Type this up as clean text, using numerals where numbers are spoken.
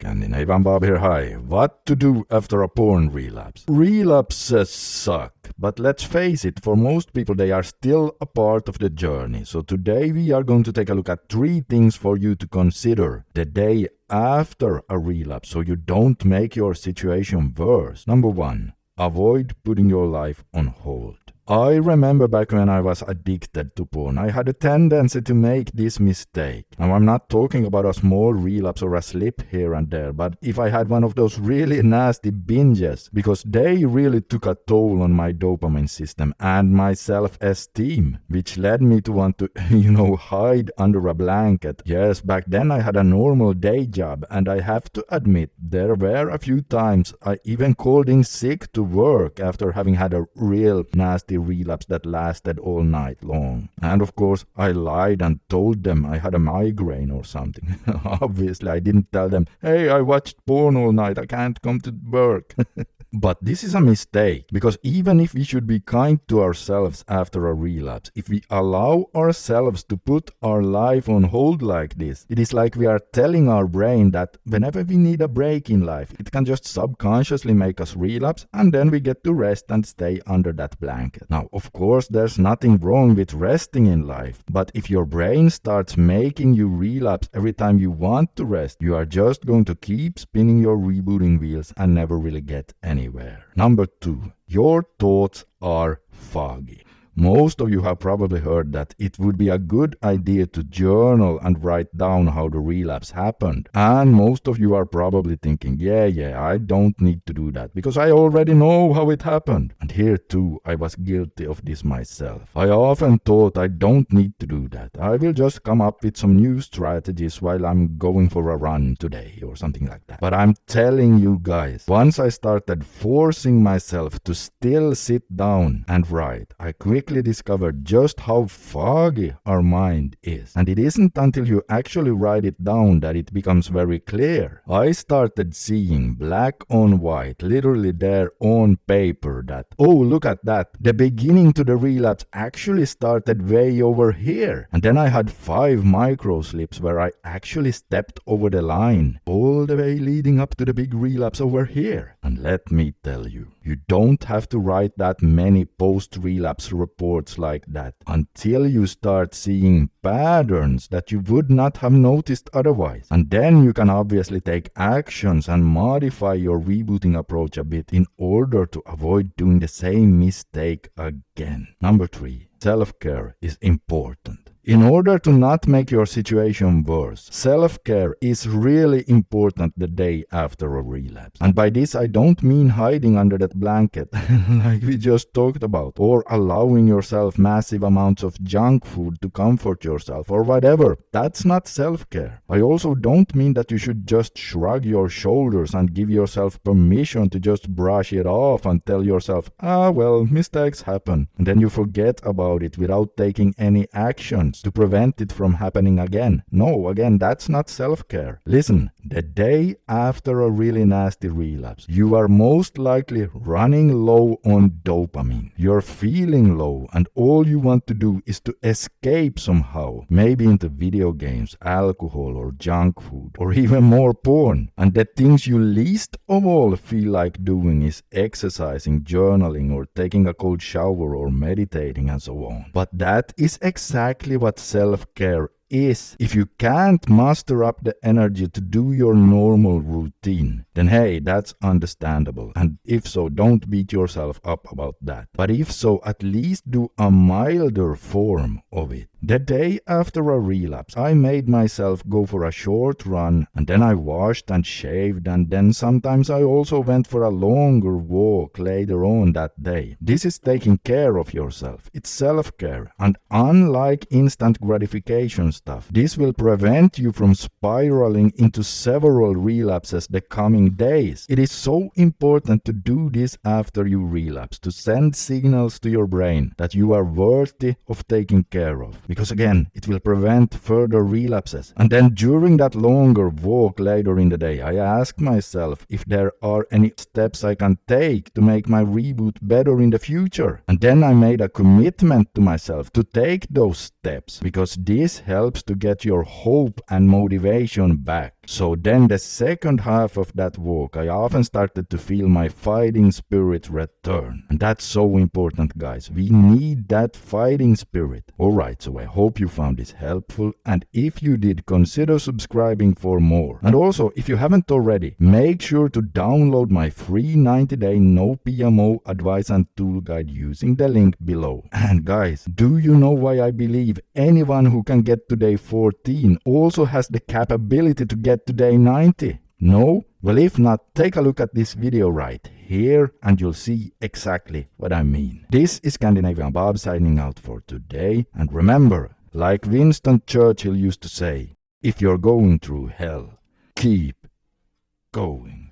Scandinavian Bob here, hi. What to do after a porn relapse? Relapses suck, but let's face it, for most people they are still a part of the journey. So today we are going to take a look at 3 things for you to consider the day after a relapse so you don't make your situation worse. Number 1, avoid putting your life on hold. I remember back when I was addicted to porn, I had a tendency to make this mistake. Now I'm not talking about a small relapse or a slip here and there, but if I had one of those really nasty binges, because they really took a toll on my dopamine system and my self-esteem, which led me to want to, hide under a blanket. Yes, back then I had a normal day job, and I have to admit, there were a few times I even called in sick to work after having had a real nasty relapse that lasted all night long. And of course, I lied and told them I had a migraine or something. Obviously, I didn't tell them, hey, I watched porn all night, I can't come to work. But this is a mistake, because even if we should be kind to ourselves after a relapse, if we allow ourselves to put our life on hold like this, it is like we are telling our brain that whenever we need a break in life, it can just subconsciously make us relapse, and then we get to rest and stay under that blanket. Now, of course, there's nothing wrong with resting in life, but if your brain starts making you relapse every time you want to rest, you are just going to keep spinning your rebooting wheels and never really get anywhere. Number 2, your thoughts are foggy. Most of you have probably heard that it would be a good idea to journal and write down how the relapse happened. And most of you are probably thinking, yeah, I don't need to do that because I already know how it happened. And here too, I was guilty of this myself. I often thought I don't need to do that. I will just come up with some new strategies while I'm going for a run today or something like that. But I'm telling you guys, once I started forcing myself to still sit down and write, I quickly discovered just how foggy our mind is. And it isn't until you actually write it down that it becomes very clear. I started seeing black on white, literally there on paper, that, oh, look at that, the beginning to the relapse actually started way over here. And then I had 5 micro slips where I actually stepped over the line, all the way leading up to the big relapse over here. And let me tell you, you don't have to write that many post-relapse reports like that until you start seeing patterns that you would not have noticed otherwise. And then you can obviously take actions and modify your rebooting approach a bit in order to avoid doing the same mistake again. Number 3, self-care is important. In order to not make your situation worse, self-care is really important the day after a relapse. And by this I don't mean hiding under that blanket like we just talked about, or allowing yourself massive amounts of junk food to comfort yourself or whatever. That's not self-care. I also don't mean that you should just shrug your shoulders and give yourself permission to just brush it off and tell yourself, well, mistakes happen, and then you forget about it without taking any action to prevent it from happening again. No, again, that's not self-care. Listen, the day after a really nasty relapse, you are most likely running low on dopamine. You're feeling low, and all you want to do is to escape somehow, maybe into video games, alcohol, or junk food, or even more porn. And the things you least of all feel like doing is exercising, journaling, or taking a cold shower, or meditating, and so on. But that is exactly what self-care is. If you can't muster up the energy to do your normal routine, then hey, that's understandable. And if so, don't beat yourself up about that. But if so, at least do a milder form of it. The day after a relapse, I made myself go for a short run, and then I washed and shaved, and then sometimes I also went for a longer walk later on that day. This is taking care of yourself. It's self-care. And unlike instant gratification stuff, this will prevent you from spiraling into several relapses the coming days. It is so important to do this after you relapse, to send signals to your brain that you are worthy of taking care of. Because again, it will prevent further relapses. And then during that longer walk later in the day, I asked myself if there are any steps I can take to make my reboot better in the future. And then I made a commitment to myself to take those steps, because this helps to get your hope and motivation back. So then the second half of that walk, I often started to feel my fighting spirit return. And that's so important, guys. We need that fighting spirit. Alright, so I hope you found this helpful, and if you did, consider subscribing for more. And also, if you haven't already, make sure to download my free 90-day no PMO advice and tool guide using the link below. And guys, do you know why I believe anyone who can get to day 14 also has the capability to get to day 90? No? Well, if not, take a look at this video right here and you'll see exactly what I mean. This is Scandinavian Bob signing out for today, and remember, like Winston Churchill used to say, if you're going through hell, keep going.